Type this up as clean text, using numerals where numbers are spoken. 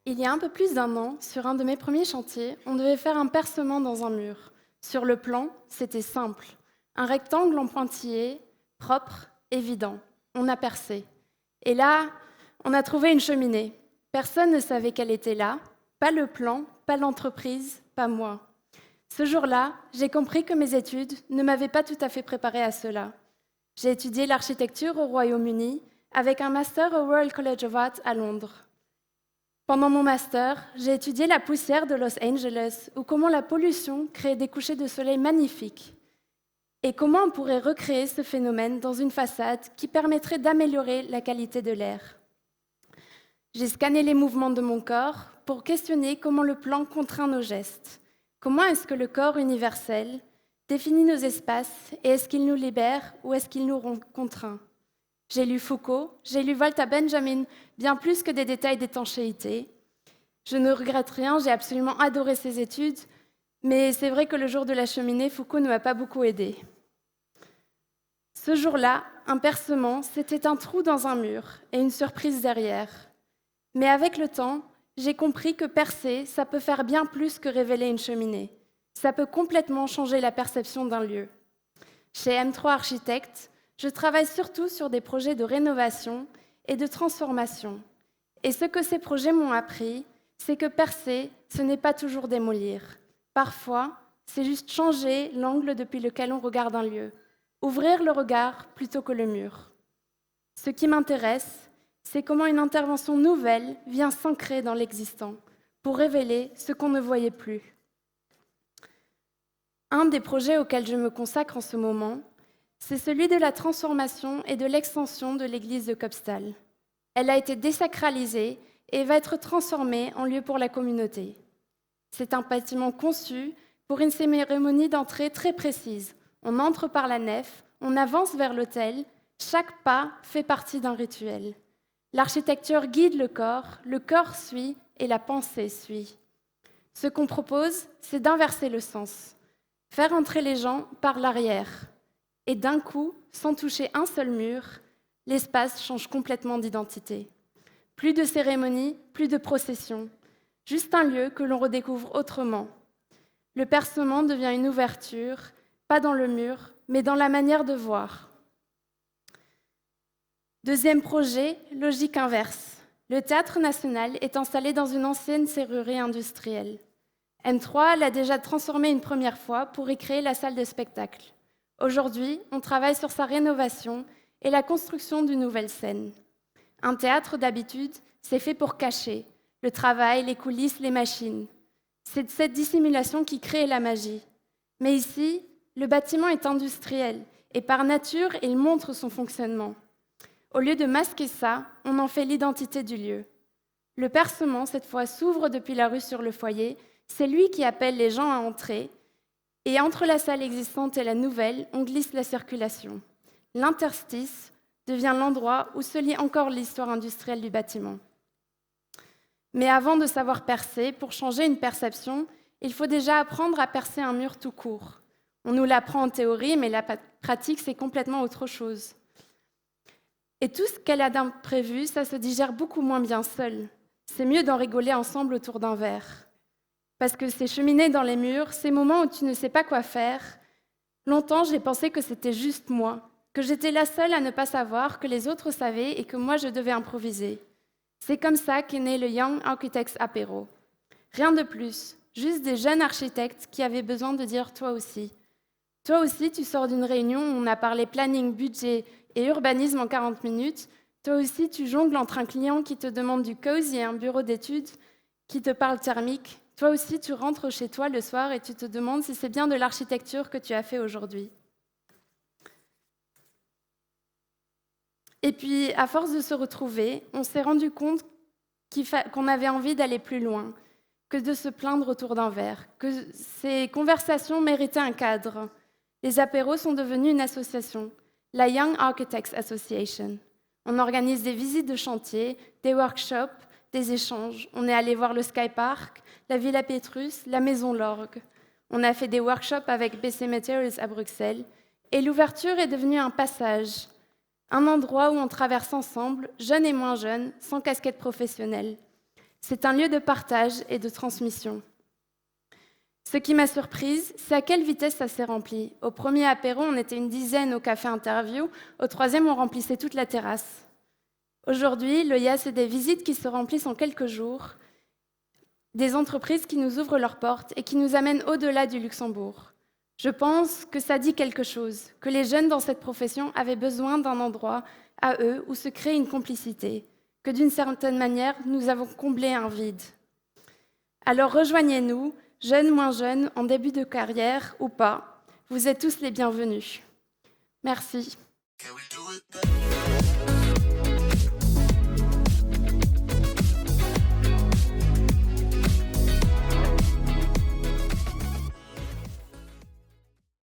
Il y a un peu plus d'un an, sur un de mes premiers chantiers, on devait faire un percement dans un mur. Sur le plan, c'était simple. Un rectangle en pointillé, propre, évident. On a percé. Et là, on a trouvé une cheminée. Personne ne savait qu'elle était là. Pas le plan, pas l'entreprise, pas moi. Ce jour-là, j'ai compris que mes études ne m'avaient pas tout à fait préparée à cela. J'ai étudié l'architecture au Royaume-Uni avec un master au Royal College of Art à Londres. Pendant mon master, j'ai étudié la poussière de Los Angeles ou comment la pollution crée des couchers de soleil magnifiques et comment on pourrait recréer ce phénomène dans une façade qui permettrait d'améliorer la qualité de l'air. J'ai scanné les mouvements de mon corps pour questionner comment le plan contraint nos gestes. Comment est-ce que le corps universel définit nos espaces et est-ce qu'il nous libère ou est-ce qu'il nous contraint ? J'ai lu Foucault, j'ai lu Walter Benjamin, bien plus que des détails d'étanchéité. Je ne regrette rien, j'ai absolument adoré ces études, mais c'est vrai que le jour de la cheminée, Foucault ne m'a pas beaucoup aidée. Ce jour-là, un percement, c'était un trou dans un mur et une surprise derrière. Mais avec le temps, j'ai compris que percer, ça peut faire bien plus que révéler une cheminée. Ça peut complètement changer la perception d'un lieu. Chez M3 Architectes, je travaille surtout sur des projets de rénovation et de transformation. Et ce que ces projets m'ont appris, c'est que percer, ce n'est pas toujours démolir. Parfois, c'est juste changer l'angle depuis lequel on regarde un lieu, ouvrir le regard plutôt que le mur. Ce qui m'intéresse, c'est comment une intervention nouvelle vient s'ancrer dans l'existant pour révéler ce qu'on ne voyait plus. Un des projets auxquels je me consacre en ce moment, c'est celui de la transformation et de l'extension de l'église de Kopstal. Elle a été désacralisée et va être transformée en lieu pour la communauté. C'est un bâtiment conçu pour une cérémonie d'entrée très précise. On entre par la nef, on avance vers l'autel, chaque pas fait partie d'un rituel. L'architecture guide le corps suit et la pensée suit. Ce qu'on propose, c'est d'inverser le sens, faire entrer les gens par l'arrière. Et d'un coup, sans toucher un seul mur, l'espace change complètement d'identité. Plus de cérémonie, plus de procession, juste un lieu que l'on redécouvre autrement. Le percement devient une ouverture, pas dans le mur, mais dans la manière de voir. Deuxième projet, logique inverse. Le Théâtre national est installé dans une ancienne serrurerie industrielle. M3 l'a déjà transformé une première fois pour y créer la salle de spectacle. Aujourd'hui, on travaille sur sa rénovation et la construction d'une nouvelle scène. Un théâtre, d'habitude, c'est fait pour cacher le travail, les coulisses, les machines. C'est cette dissimulation qui crée la magie. Mais ici, le bâtiment est industriel et par nature, il montre son fonctionnement. Au lieu de masquer ça, on en fait l'identité du lieu. Le percement, cette fois, s'ouvre depuis la rue sur le foyer. C'est lui qui appelle les gens à entrer. Et entre la salle existante et la nouvelle, on glisse la circulation. L'interstice devient l'endroit où se lie encore l'histoire industrielle du bâtiment. Mais avant de savoir percer, pour changer une perception, il faut déjà apprendre à percer un mur tout court. On nous l'apprend en théorie, mais la pratique, c'est complètement autre chose. Et tout ce qu'elle a d'imprévu, ça se digère beaucoup moins bien seul. C'est mieux d'en rigoler ensemble autour d'un verre. Parce que ces cheminées dans les murs, ces moments où tu ne sais pas quoi faire, longtemps j'ai pensé que c'était juste moi, que j'étais la seule à ne pas savoir, que les autres savaient et que moi je devais improviser. C'est comme ça qu'est né le Young Architects Apéro. Rien de plus, juste des jeunes architectes qui avaient besoin de dire toi aussi. Toi aussi, tu sors d'une réunion où on a parlé planning, budget et urbanisme en 40 minutes. Toi aussi, tu jongles entre un client qui te demande du cozy et un bureau d'études qui te parle thermique. Toi aussi, tu rentres chez toi le soir et tu te demandes si c'est bien de l'architecture que tu as fait aujourd'hui. Et puis, à force de se retrouver, on s'est rendu compte qu'on avait envie d'aller plus loin, que de se plaindre autour d'un verre, que ces conversations méritaient un cadre. Les apéros sont devenus une association, la Young Architects Association. On organise des visites de chantier, des workshops, des échanges. On est allé voir le Sky Park, la Villa Petrus, la Maison Lorgue. On a fait des workshops avec BC Materials à Bruxelles. Et l'ouverture est devenue un passage, un endroit où on traverse ensemble, jeunes et moins jeunes, sans casquette professionnelle. C'est un lieu de partage et de transmission. Ce qui m'a surprise, c'est à quelle vitesse ça s'est rempli. Au premier apéro, on était une dizaine au café interview. Au troisième, on remplissait toute la terrasse. Aujourd'hui, l'OIA, c'est des visites qui se remplissent en quelques jours, des entreprises qui nous ouvrent leurs portes et qui nous amènent au-delà du Luxembourg. Je pense que ça dit quelque chose, que les jeunes dans cette profession avaient besoin d'un endroit à eux où se crée une complicité, que d'une certaine manière, nous avons comblé un vide. Alors rejoignez-nous, jeunes, moins jeunes, en début de carrière ou pas, vous êtes tous les bienvenus. Merci.